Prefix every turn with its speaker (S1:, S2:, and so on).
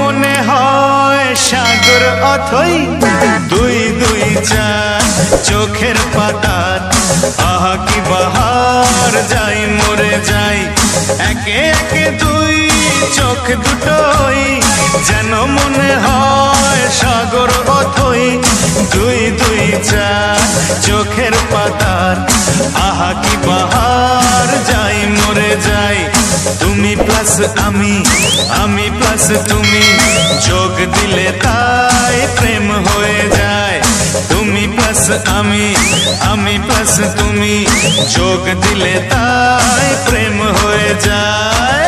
S1: মনে হয় সাগর অথই দুই দুই চার চোখের পাতার। আহা কি বাহার, যাই মরে যাই একে একে দুই চোখ দুটোই যেন মনে হয় সাগর অথই দুই দুই চার চোখের পাতার। আহা কি বাহার, যাই মরে যাই তুমি প্লাস আমি, আমি প্লাস তুমি, যোগ দিলে তাই প্রেম হয়ে যায়। তুমি প্লাস আমি, আমি প্লাস তুমি, যোগ দিলে তাই প্রেম হয়ে যায়।